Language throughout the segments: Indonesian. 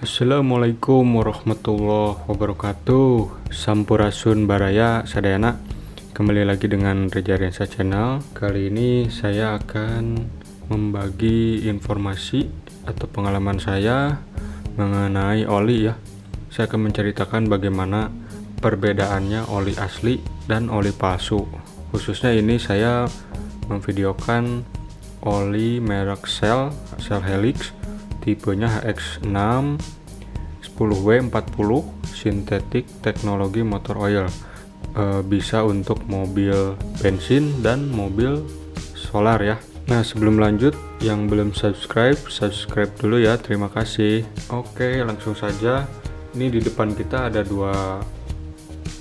Assalamualaikum warahmatullahi wabarakatuh. Sampurasun Baraya Sadayana. Kembali lagi dengan Reza Rensa Channel. Kali ini saya akan membagi informasi atau pengalaman saya mengenai oli ya. Saya akan menceritakan bagaimana perbedaannya oli asli dan oli palsu. Khususnya ini saya memvideokan oli merek Shell Helix, tipenya HX6 10W40 sintetik teknologi motor oil. Bisa untuk mobil bensin dan mobil solar ya. Nah, sebelum lanjut, yang belum subscribe dulu ya, terima kasih. Oke, langsung saja. Ini di depan kita ada dua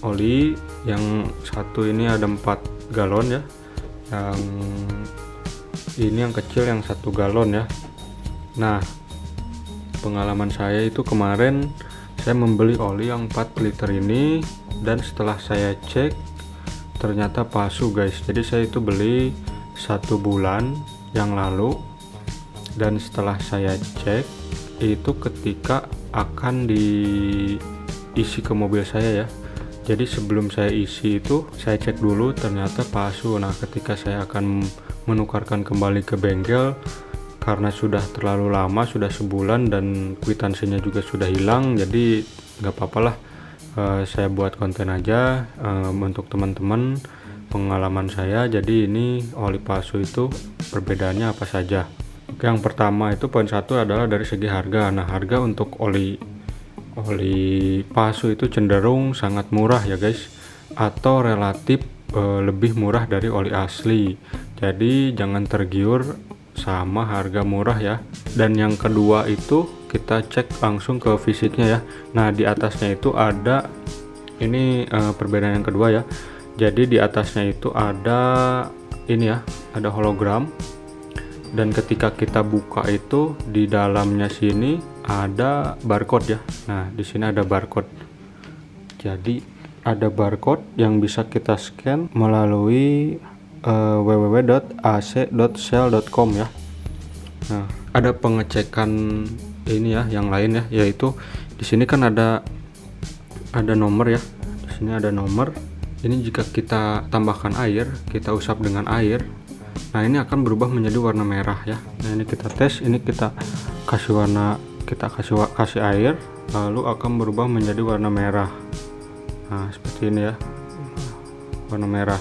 oli. Yang satu ini ada 4 galon ya, yang ini yang kecil yang 1 galon ya. Nah, pengalaman saya itu kemarin saya membeli oli yang 4 liter ini, dan setelah saya cek ternyata palsu guys. Jadi saya itu beli 1 bulan yang lalu, dan setelah saya cek itu ketika akan diisi ke mobil saya ya. Jadi sebelum saya isi itu saya cek dulu, ternyata palsu. Nah, ketika saya akan menukarkan kembali ke bengkel, karena sudah terlalu lama, sudah sebulan dan kwitansinya juga sudah hilang, jadi nggak apa-apa lah, saya buat konten aja untuk teman-teman pengalaman saya. Jadi ini oli palsu itu perbedaannya apa saja. Yang pertama itu poin 1 adalah dari segi harga. Nah, harga untuk oli palsu itu cenderung sangat murah ya guys, atau relatif lebih murah dari oli asli. Jadi jangan tergiur sama harga murah ya. Dan yang kedua itu kita cek langsung ke fisiknya ya. Nah, di atasnya itu ada ini perbedaan yang kedua ya. Jadi di atasnya itu ada ini ya, ada hologram, dan ketika kita buka itu di dalamnya sini ada barcode ya. Nah, di sini ada barcode. Jadi ada barcode yang bisa kita scan melalui www.ac.shell.com ya. Nah, ada pengecekan ini ya, yang lain ya, yaitu di sini kan ada nomor ya. Di sini ada nomor. Ini jika kita tambahkan air, kita usap dengan air, nah ini akan berubah menjadi warna merah ya. Nah, ini kita tes, ini kita kasih warna, kita kasih air, lalu akan berubah menjadi warna merah. Nah, seperti ini ya, warna merah.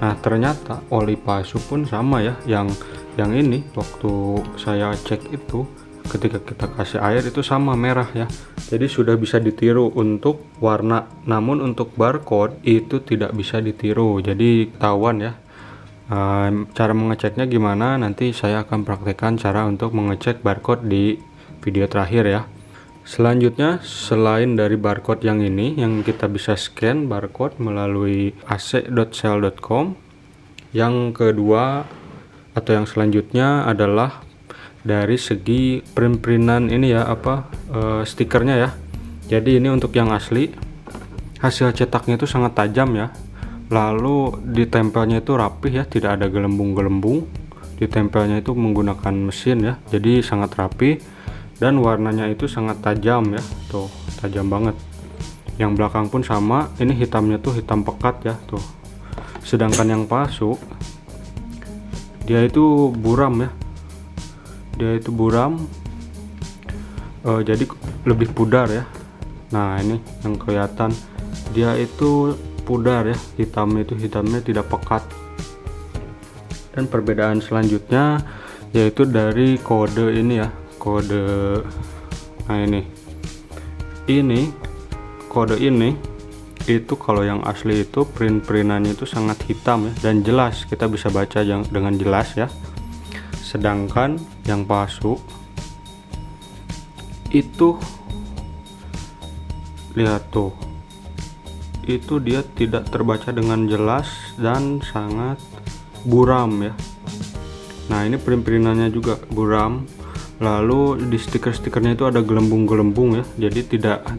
Nah, ternyata oli palsu pun sama ya. Yang ini waktu saya cek itu, ketika kita kasih air itu sama merah ya. Jadi sudah bisa ditiru untuk warna, namun untuk barcode itu tidak bisa ditiru. Jadi ketahuan ya. Cara mengeceknya gimana, nanti saya akan praktekkan cara untuk mengecek barcode di video terakhir ya. Selanjutnya, selain dari barcode yang ini, yang kita bisa scan barcode melalui ac.shell.com, yang kedua atau yang selanjutnya adalah dari segi print-printan ini ya, stikernya ya. Jadi ini untuk yang asli, hasil cetaknya itu sangat tajam ya. Lalu ditempelnya itu rapih ya, tidak ada gelembung-gelembung. Ditempelnya itu menggunakan mesin ya, jadi sangat rapi. Dan warnanya itu sangat tajam ya, tuh tajam banget. Yang belakang pun sama, ini hitamnya tuh hitam pekat ya tuh. Sedangkan yang palsu dia itu buram ya, dia itu buram, jadi lebih pudar ya. Nah, ini yang kelihatan dia itu pudar ya, hitamnya tidak pekat. Dan perbedaan selanjutnya yaitu dari kode ini ya, kode. Nah, ini kode ini itu kalau yang asli itu printannya itu sangat hitam ya, dan jelas, kita bisa baca dengan jelas ya. Sedangkan yang palsu itu, lihat tuh, itu dia tidak terbaca dengan jelas dan sangat buram ya. Nah, ini printannya juga buram. Lalu di stiker-stikernya itu ada gelembung-gelembung ya, jadi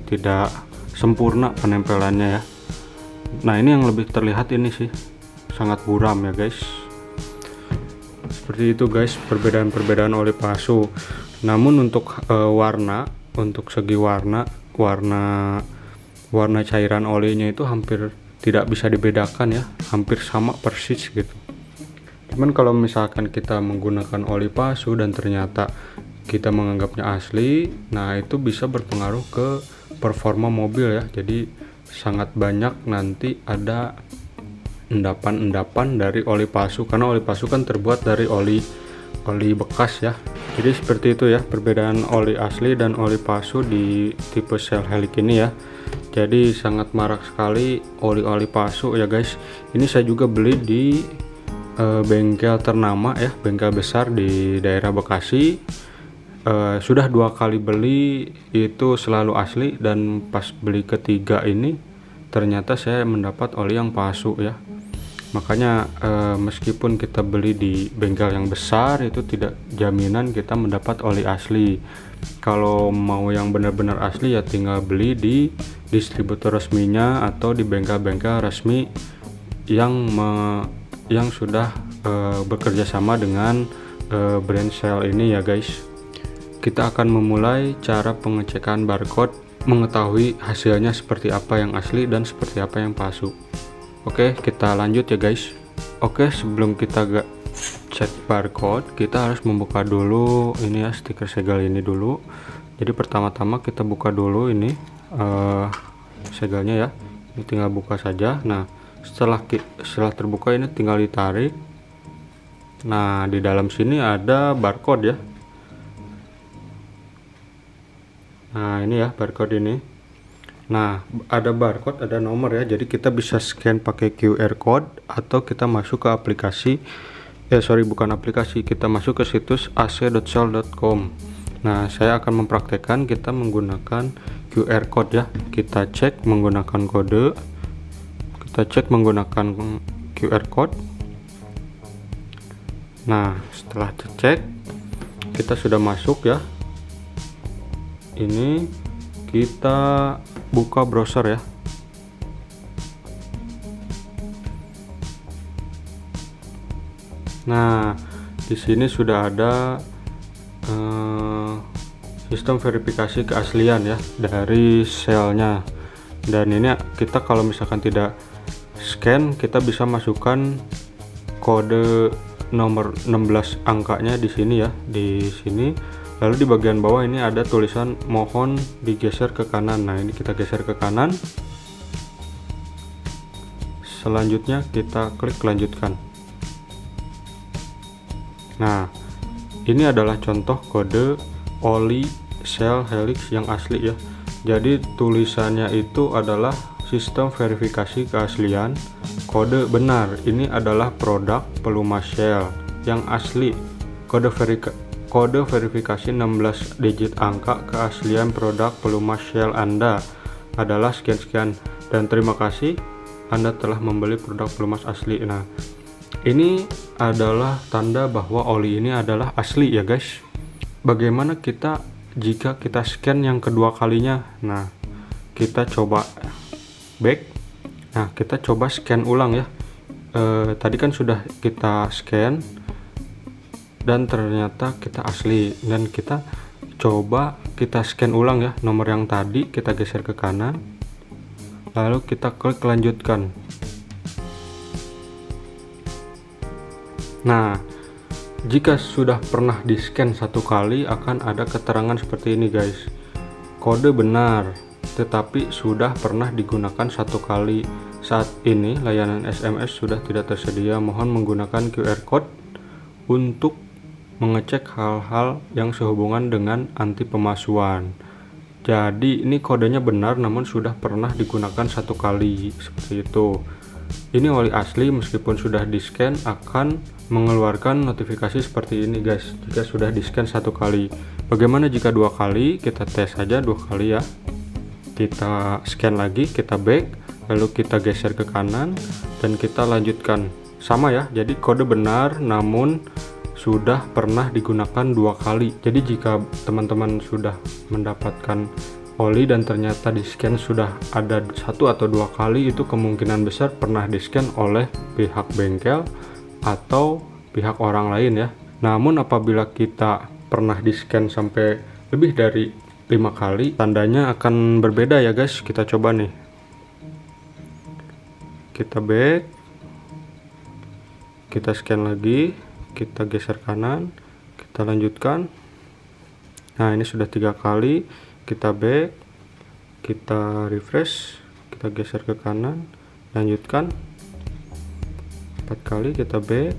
tidak sempurna penempelannya ya. Nah, ini yang lebih terlihat ini sih sangat buram ya guys. Seperti itu guys, perbedaan oli palsu. Namun untuk warna untuk segi warna cairan olinya itu hampir tidak bisa dibedakan ya, hampir sama persis gitu. Cuman kalau misalkan kita menggunakan oli palsu dan ternyata kita menganggapnya asli, nah itu bisa berpengaruh ke performa mobil ya. Jadi sangat banyak nanti ada endapan-endapan dari oli palsu, karena oli palsu kan terbuat dari oli bekas ya. Jadi seperti itu ya perbedaan oli asli dan oli palsu di tipe Shell Helix ini ya. Jadi sangat marak sekali oli-oli palsu ya guys. Ini saya juga beli di bengkel ternama ya, bengkel besar di daerah Bekasi. Sudah 2 kali beli itu selalu asli, dan pas beli ketiga ini ternyata saya mendapat oli yang palsu ya. Makanya meskipun kita beli di bengkel yang besar itu tidak jaminan kita mendapat oli asli. Kalau mau yang benar-benar asli ya tinggal beli di distributor resminya atau di bengkel-bengkel resmi yang sudah bekerja sama dengan brand Shell ini ya guys. Kita akan memulai cara pengecekan barcode, mengetahui hasilnya seperti apa yang asli dan seperti apa yang palsu. Oke, kita lanjut ya guys. Oke, sebelum kita cek barcode, kita harus membuka dulu ini ya, stiker segel ini dulu. Jadi pertama-tama kita buka dulu ini segelnya ya. Ini tinggal buka saja. Nah, setelah terbuka ini tinggal ditarik. Nah, di dalam sini ada barcode ya. Nah, ini ya barcode ini. Nah, ada barcode, ada nomor ya. Jadi kita bisa scan pakai QR code atau kita masuk ke aplikasi. Bukan aplikasi, kita masuk ke situs ac.shell.com. Nah, saya akan mempraktekkan kita menggunakan QR code ya. Kita cek menggunakan kode. Kita cek menggunakan QR code. Nah, setelah dicek kita sudah masuk ya. Ini kita buka browser ya. Nah, di sini sudah ada sistem verifikasi keaslian ya dari Shell-nya. Dan ini kita kalau misalkan tidak scan, kita bisa masukkan kode nomor 16 angkanya di sini ya, di sini. Lalu di bagian bawah ini ada tulisan mohon digeser ke kanan. Nah, ini kita geser ke kanan. Selanjutnya kita klik lanjutkan. Nah, ini adalah contoh kode oli Shell Helix yang asli ya. Jadi tulisannya itu adalah sistem verifikasi keaslian, kode benar. Ini adalah produk pelumas Shell yang asli. Kode verifikasi 16 digit angka keaslian produk pelumas Shell Anda adalah sekian-sekian, dan terima kasih Anda telah membeli produk pelumas asli. Nah, ini adalah tanda bahwa oli ini adalah asli ya guys. Bagaimana jika kita scan yang kedua kalinya? Nah, kita coba back. Nah, kita coba scan ulang ya. Tadi kan sudah kita scan dan ternyata kita asli, dan kita coba kita scan ulang ya, nomor yang tadi kita geser ke kanan, lalu kita klik lanjutkan. Nah, jika sudah pernah di scan 1 kali akan ada keterangan seperti ini guys, kode benar tetapi sudah pernah digunakan 1 kali. Saat ini layanan SMS sudah tidak tersedia, mohon menggunakan QR code untuk mengecek hal-hal yang sehubungan dengan anti pemalsuan. Jadi ini kodenya benar namun sudah pernah digunakan 1 kali, seperti itu. Ini oli asli, meskipun sudah di scan akan mengeluarkan notifikasi seperti ini guys, jika sudah di scan 1 kali. Bagaimana jika 2 kali? Kita tes saja 2 kali ya. Kita scan lagi, kita back, lalu kita geser ke kanan dan kita lanjutkan. Sama ya, jadi kode benar namun sudah pernah digunakan 2 kali. Jadi jika teman-teman sudah mendapatkan oli dan ternyata di scan sudah ada 1 atau 2 kali, itu kemungkinan besar pernah di scan oleh pihak bengkel atau pihak orang lain ya. Namun apabila kita pernah di scan sampai lebih dari 5 kali, tandanya akan berbeda ya guys. Kita coba nih, kita back, kita scan lagi, kita geser kanan, kita lanjutkan. Nah ini sudah 3 kali, kita back, kita refresh, kita geser ke kanan, lanjutkan. 4 kali, kita back,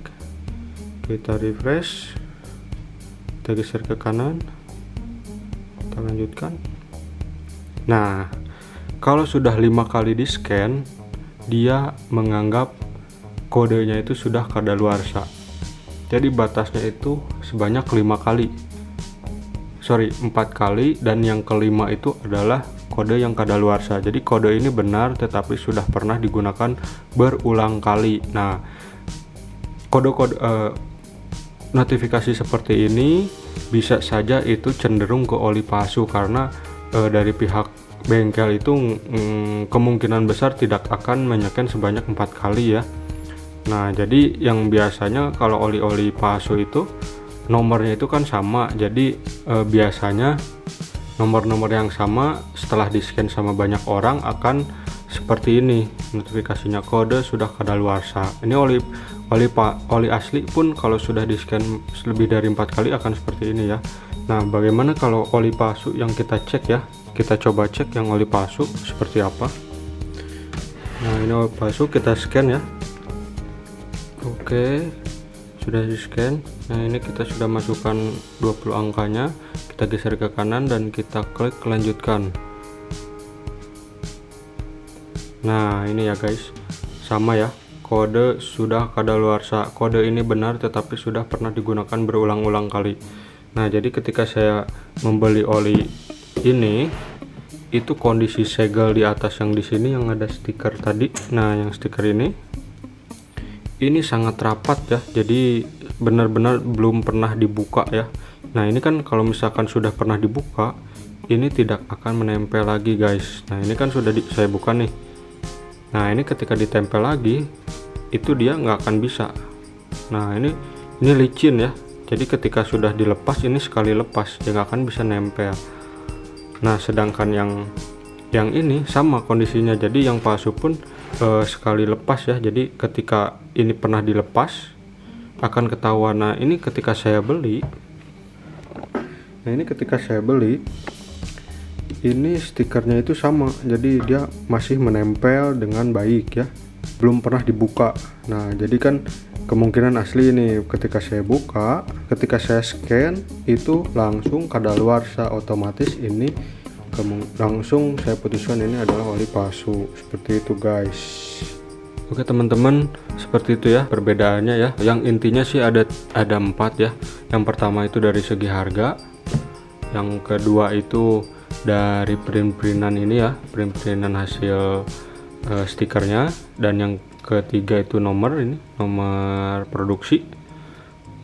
kita refresh, kita geser ke kanan, kita lanjutkan. Nah kalau sudah 5 kali di scan, dia menganggap kodenya itu sudah kadaluarsa. Jadi batasnya itu sebanyak 5 kali, 4 kali, dan yang kelima itu adalah kode yang kadaluarsa. Jadi kode ini benar tetapi sudah pernah digunakan berulang kali. Nah kode-kode notifikasi seperti ini bisa saja itu cenderung ke oli palsu, karena dari pihak bengkel itu kemungkinan besar tidak akan menyeken sebanyak 4 kali ya. Nah jadi yang biasanya kalau oli-oli palsu itu nomornya itu kan sama, jadi biasanya nomor-nomor yang sama setelah di scan sama banyak orang akan seperti ini notifikasinya, kode sudah kadaluarsa. Ini oli asli pun kalau sudah di scan lebih dari 4 kali akan seperti ini ya. Nah bagaimana kalau oli palsu yang kita cek ya, kita coba cek yang oli palsu seperti apa. Nah ini oli palsu, kita scan ya. Oke, sudah di scan. Nah ini kita sudah masukkan 20 angkanya, kita geser ke kanan dan kita klik lanjutkan. Nah ini ya guys, sama ya, kode sudah kadaluarsa. Kode ini benar tetapi sudah pernah digunakan berulang-ulang kali. Nah jadi ketika saya membeli oli ini, itu kondisi segel di atas yang di sini yang ada stiker tadi, nah yang stiker ini sangat rapat ya, jadi benar-benar belum pernah dibuka ya. Nah ini kan kalau misalkan sudah pernah dibuka, ini tidak akan menempel lagi guys. Nah ini kan sudah saya buka nih. Nah ini ketika ditempel lagi, itu dia nggak akan bisa. Nah ini licin ya, jadi ketika sudah dilepas, ini sekali lepas dia nggak akan bisa nempel. Nah sedangkan yang ini sama kondisinya, jadi yang palsu pun sekali lepas ya. Jadi ketika ini pernah dilepas akan ketahuan. Nah ini ketika saya beli, ini stikernya itu sama, jadi dia masih menempel dengan baik ya, belum pernah dibuka. Nah jadi kan kemungkinan asli ini, ketika saya buka, ketika saya scan itu langsung kadaluarsa, otomatis ini langsung saya putuskan ini adalah oli palsu. Seperti itu guys. Oke teman-teman, seperti itu ya perbedaannya ya. Yang intinya sih ada 4 ya. Yang pertama itu dari segi harga, yang kedua itu dari print-printan ini ya, print-printan hasil stikernya, dan yang ketiga itu nomor produksi.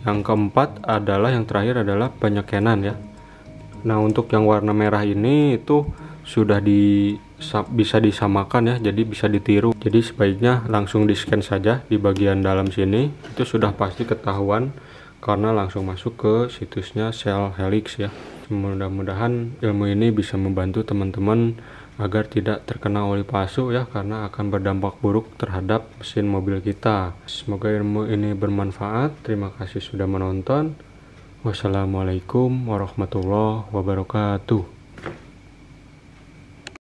Yang keempat adalah, yang terakhir adalah penyekenan ya. Nah untuk yang warna merah ini itu sudah bisa disamakan ya, jadi bisa ditiru. Jadi sebaiknya langsung di scan saja di bagian dalam sini, itu sudah pasti ketahuan karena langsung masuk ke situsnya Shell Helix ya. Mudah-mudahan ilmu ini bisa membantu teman-teman agar tidak terkena oli palsu ya, karena akan berdampak buruk terhadap mesin mobil kita. Semoga ilmu ini bermanfaat. Terima kasih sudah menonton. Wassalamualaikum warahmatullahi wabarakatuh.